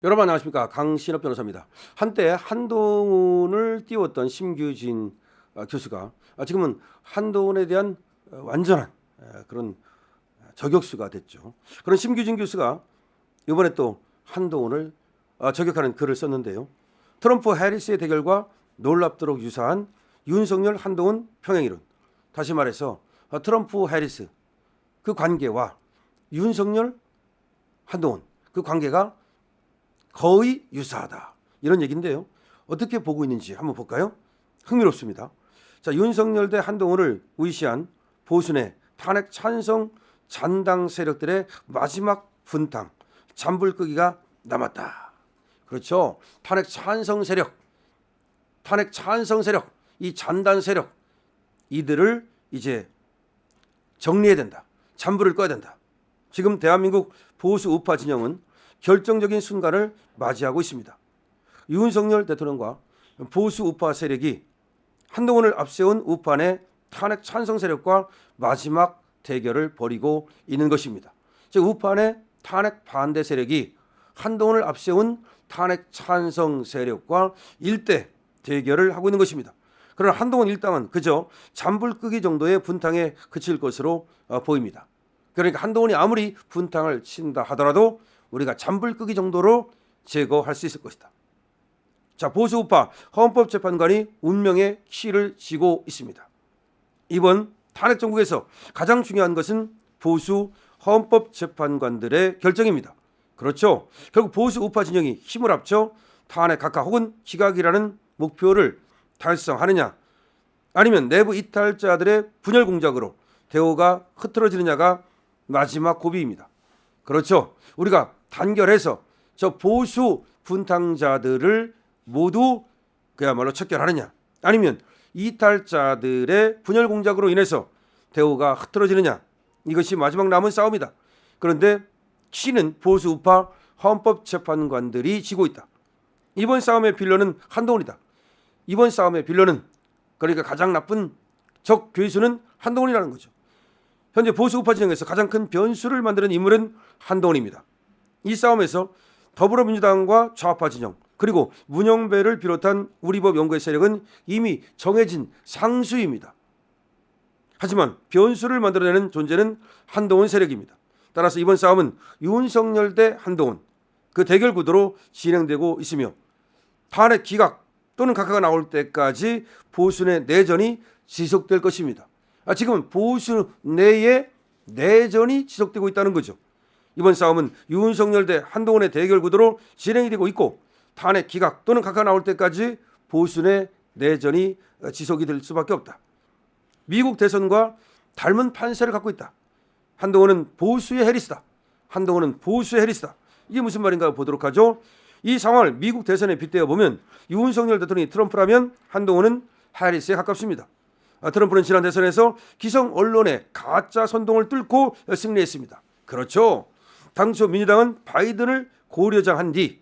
여러분 안녕하십니까, 강신업 변호사입니다. 한때 한동훈을 띄웠던 심규진 교수가 지금은 한동훈에 대한 완전한 그런 저격수가 됐죠. 그런 심규진 교수가 이번에 또 한동훈을 저격하는 글을 썼는데요. 트럼프 해리스의 대결과 놀랍도록 유사한 윤석열 한동훈 평행이론, 다시 말해서 트럼프 해리스 그 관계와 윤석열 한동훈 그 관계가 거의 유사하다, 이런 얘기인데요. 어떻게 보고 있는지 한번 볼까요? 흥미롭습니다. 자, 윤석열 대 한동훈을 위시한 보수내 탄핵 찬성 잔당 세력들의 마지막 분탕, 잔불 끄기가 남았다. 그렇죠. 탄핵 찬성 세력, 이 잔당 세력, 이들을 이제 정리해야 된다. 잔불을 꺼야 된다. 지금 대한민국 보수 우파 진영은 결정적인 순간을 맞이하고 있습니다. 윤석열 대통령과 보수 우파 세력이 한동훈을 앞세운 우파의 탄핵 찬성 세력과 마지막 대결을 벌이고 있는 것입니다. 즉 우파의 탄핵 반대 세력이 한동훈을 앞세운 탄핵 찬성 세력과 일대 대결을 하고 있는 것입니다. 그러나 한동훈 일당은 그저 잔불 끄기 정도의 분탕에 그칠 것으로 보입니다. 그러니까 한동훈이 아무리 분탕을 친다 하더라도 우리가 잔불 끄기 정도로 제거할 수 있을 것이다. 자, 보수 우파 헌법재판관이 운명의 키를 쥐고 있습니다. 이번 탄핵 정국에서 가장 중요한 것은 보수 헌법재판관들의 결정입니다. 그렇죠. 결국 보수 우파 진영이 힘을 합쳐 탄핵 각하 혹은 기각이라는 목표를 달성하느냐, 아니면 내부 이탈자들의 분열 공작으로 대우가 흐트러지느냐가 마지막 고비입니다. 그렇죠. 우리가 단결해서 저 보수 분탕자들을 모두 그야말로 척결하느냐, 아니면 이탈자들의 분열 공작으로 인해서 대우가 흐트러지느냐, 이것이 마지막 남은 싸움이다. 그런데 키는 보수 우파 헌법재판관들이 지고 있다. 이번 싸움의 빌런은 한동훈이다. 이번 싸움의 빌런은, 그러니까 가장 나쁜 적 괴수는 한동훈이라는 거죠. 현재 보수 우파 진영에서 가장 큰 변수를 만드는 인물은 한동훈입니다. 이 싸움에서 더불어민주당과 좌파 진영, 그리고 문영배를 비롯한 우리법 연구의 세력은 이미 정해진 상수입니다. 하지만 변수를 만들어내는 존재는 한동훈 세력입니다. 따라서 이번 싸움은 윤석열 대 한동훈 그 대결 구도로 진행되고 있으며, 탄핵 기각 또는 각하가 나올 때까지 보수 내 내전이 지속될 것입니다. 지금은 보수 내에 내전이 지속되고 있다는 거죠. 이번 싸움은 윤석열 대 한동훈의 대결 구도로 진행이 되고 있고, 탄핵 기각 또는 각하 나올 때까지 보수 내 내전이 지속이 될 수밖에 없다. 미국 대선과 닮은 판세를 갖고 있다. 한동훈은 보수의 해리스다. 이게 무슨 말인가 보도록 하죠. 이 상황을 미국 대선에 빗대어 보면 윤석열 대통령이 트럼프라면 한동훈은 해리스에 가깝습니다. 트럼프는 지난 대선에서 기성 언론의 가짜 선동을 뚫고 승리했습니다. 그렇죠. 당초 민주당은 바이든을 고려장한 뒤,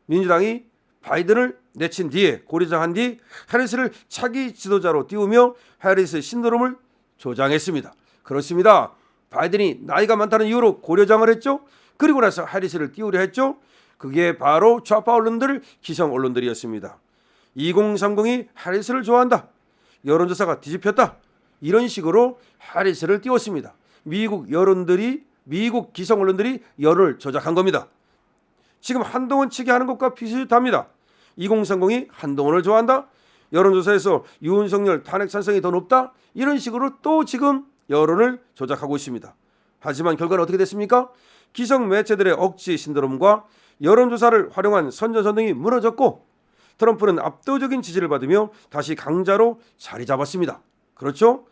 민주당이 바이든을 내친 뒤에 고려장한 뒤 해리스를 차기 지도자로 띄우며 해리스 신드롬을 조장했습니다. 그렇습니다. 바이든이 나이가 많다는 이유로 고려장을 했죠. 그리고 나서 해리스를 띄우려 했죠. 그게 바로 좌파 언론들, 기성 언론들이었습니다. 2030이 해리스를 좋아한다, 여론조사가 뒤집혔다, 이런 식으로 해리스를 띄웠습니다. 미국 기성 언론들이 여론을 조작한 겁니다. 지금 한동훈 측이 하는 것과 비슷합니다. 2030이 한동훈을 좋아한다, 여론조사에서 윤석열 탄핵 찬성이 더 높다, 이런 식으로 또 지금 여론을 조작하고 있습니다. 하지만 결과는 어떻게 됐습니까? 기성 매체들의 억지 신드롬과 여론조사를 활용한 선전선동이 무너졌고, 트럼프는 압도적인 지지를 받으며 다시 강자로 자리 잡았습니다. 그렇죠?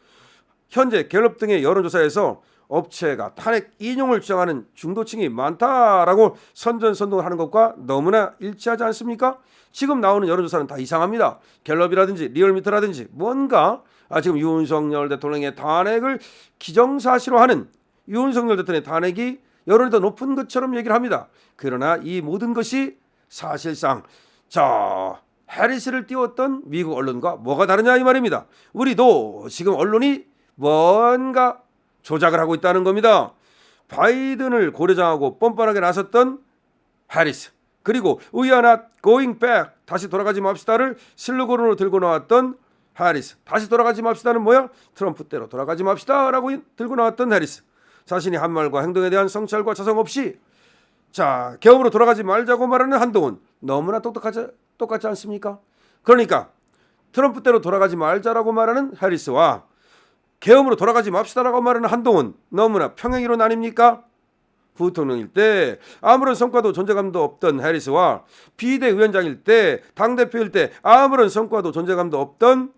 현재 갤럽 등의 여론조사에서 업체가 탄핵 인용을 주장하는 중도층이 많다라고 선전선동을 하는 것과 너무나 일치하지 않습니까? 지금 나오는 여론조사는 다 이상합니다. 갤럽이라든지 리얼미터라든지 뭔가 지금 윤석열 대통령의 탄핵을 기정사실화하는, 윤석열 대통령의 탄핵이 여론이 더 높은 것처럼 얘기를 합니다. 그러나 이 모든 것이 사실상 해리스를 띄웠던 미국 언론과 뭐가 다르냐 이 말입니다. 우리도 지금 언론이 뭔가 조작을 하고 있다는 겁니다. 바이든을 고려장하고 뻔뻔하게 나섰던 해리스, 그리고 We are not going back, 다시 돌아가지 맙시다를 슬로건으로 들고 나왔던 해리스. 다시 돌아가지 맙시다는 뭐야? 트럼프 때로 돌아가지 맙시다라고 들고 나왔던 해리스. 자신이 한 말과 행동에 대한 성찰과 자성 없이 자 계엄으로 돌아가지 말자고 말하는 한동훈. 너무나 똑같지 않습니까? 그러니까 트럼프 때로 돌아가지 말자라고 말하는 해리스와 계엄으로 돌아가지 맙시다라고 말하는 한동훈, 너무나 평행이론 아닙니까? 부통령일 때 아무런 성과도 존재감도 없던 해리스와 비대위원장일 때, 당대표일 때 아무런 성과도 존재감도 없던,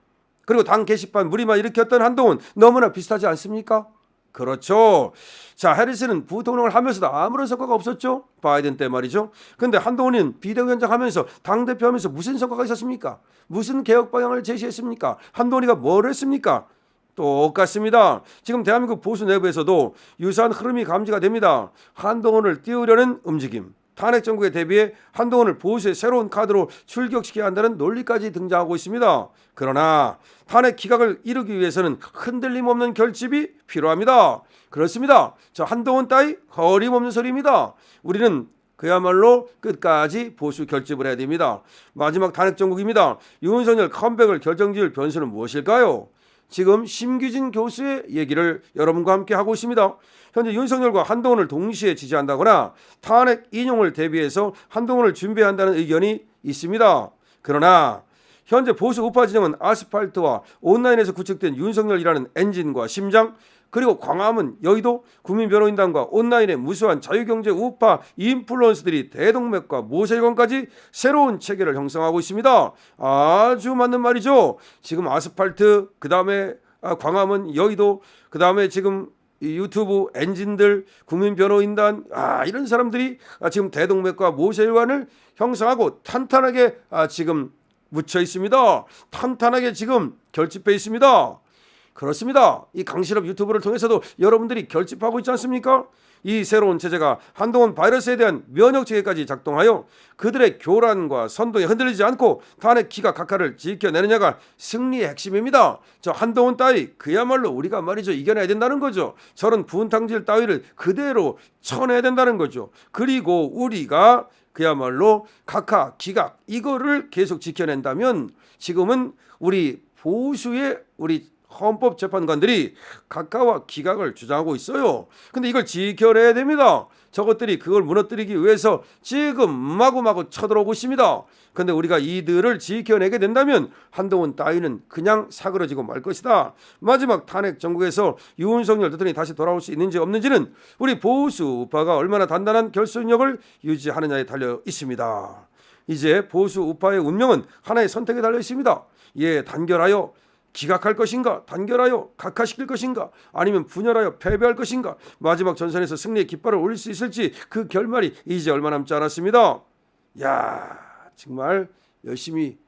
그리고 당 게시판 무리만 일으켰던 한동훈, 너무나 비슷하지 않습니까? 그렇죠. 자, 해리스는 부통령을 하면서도 아무런 성과가 없었죠. 바이든 때 말이죠. 근데 한동훈은 비대위원장 하면서, 당대표 하면서 무슨 성과가 있었습니까? 무슨 개혁 방향을 제시했습니까? 한동훈이가 뭘 했습니까? 똑같습니다. 지금 대한민국 보수 내부에서도 유사한 흐름이 감지가 됩니다. 한동훈을 띄우려는 움직임, 탄핵 정국에 대비해 한동훈을 보수의 새로운 카드로 출격시켜야 한다는 논리까지 등장하고 있습니다. 그러나 탄핵 기각을 이루기 위해서는 흔들림 없는 결집이 필요합니다. 그렇습니다. 저 한동훈 따위 어림없는 소리입니다. 우리는 그야말로 끝까지 보수 결집을 해야 됩니다. 마지막 탄핵 정국입니다. 윤석열 컴백을 결정지을 변수는 무엇일까요? 지금 심규진 교수의 얘기를 여러분과 함께 하고 있습니다. 현재 윤석열과 한동훈을 동시에 지지한다거나 탄핵 인용을 대비해서 한동훈을 준비한다는 의견이 있습니다. 그러나 현재 보수 우파 진영은 아스팔트와 온라인에서 구축된 윤석열이라는 엔진과 심장, 그리고 광화문, 여의도, 국민변호인단과 온라인의 무수한 자유경제 우파 인플루언서들이 대동맥과 모세혈관까지 새로운 체계를 형성하고 있습니다. 아주 맞는 말이죠. 지금 아스팔트, 그 다음에 광화문, 여의도, 그 다음에 지금 유튜브 엔진들, 국민변호인단, 이런 사람들이 지금 대동맥과 모세혈관을 형성하고 탄탄하게 지금 묻혀 있습니다. 탄탄하게 지금 결집해 있습니다. 그렇습니다. 이 강실업 유튜브를 통해서도 여러분들이 결집하고 있지 않습니까? 이 새로운 체제가 한동훈 바이러스에 대한 면역 체계까지 작동하여 그들의 교란과 선동에 흔들리지 않고 탄핵 기각 각하를 지켜내느냐가 승리의 핵심입니다. 저 한동훈 따위 그야말로 우리가 말이죠 이겨내야 된다는 거죠. 저런 분탕질 따위를 그대로 쳐내야 된다는 거죠. 그리고 우리가 그야말로 각하 기각 이거를 계속 지켜낸다면 지금은 우리 보수의 우리 헌법재판관들이 각하와 기각을 주장하고 있어요. 근데 이걸 지켜내야 됩니다. 저것들이 그걸 무너뜨리기 위해서 지금 마구마구 쳐들어오고 있습니다. 근데 우리가 이들을 지켜내게 된다면 한동훈 따위는 그냥 사그러지고 말 것이다. 마지막 탄핵 정국에서 윤석열 대통령이 다시 돌아올 수 있는지 없는지는 우리 보수 우파가 얼마나 단단한 결속력을 유지하느냐에 달려 있습니다. 이제 보수 우파의 운명은 하나의 선택에 달려 있습니다. 단결하여 기각할 것인가, 단결하여 각하시킬 것인가, 아니면 분열하여 패배할 것인가, 마지막 전선에서 승리의 깃발을 올릴 수 있을지 그 결말이 이제 얼마 남지 않았습니다. 정말 열심히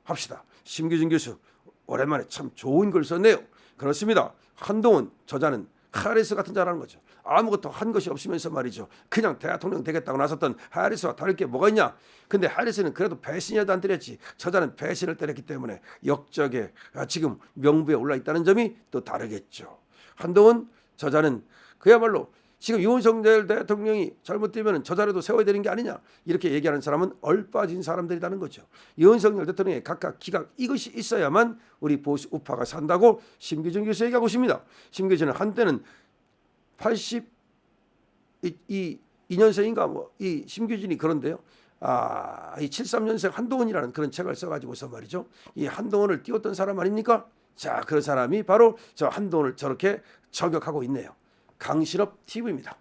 합시다. 심규진 교수 오랜만에 참 좋은 글 썼네요. 그렇습니다. 한동훈 저자는 해리스 같은 자라는 거죠. 아무것도 한 것이 없으면서 말이죠. 그냥 대통령 되겠다고 나섰던 해리스와 다를 게 뭐가 있냐. 근데 해리스는 그래도 배신이라도 안 때렸지. 저자는 배신을 때렸기 때문에 역적에 지금 명부에 올라 있다는 점이 또 다르겠죠. 한동훈 저자는 그야말로 지금 윤석열 대통령이 잘못되면 저자라도 세워야 되는 게 아니냐 이렇게 얘기하는 사람은 얼빠진 사람들이라는 거죠. 윤석열 대통령의 각각 기각 이것이 있어야만 우리 보수 우파가 산다고 심규진 교수 얘기하고 있습니다. 심규진은 한때는 82년생인가 이 심규진이 그런데요. 이 73년생 한동훈이라는 그런 책을 써가지고서 말이죠. 이 한동훈을 띄웠던 사람 아닙니까? 자, 그런 사람이 바로 저 한동훈을 저렇게 저격하고 있네요. 강실업 TV입니다.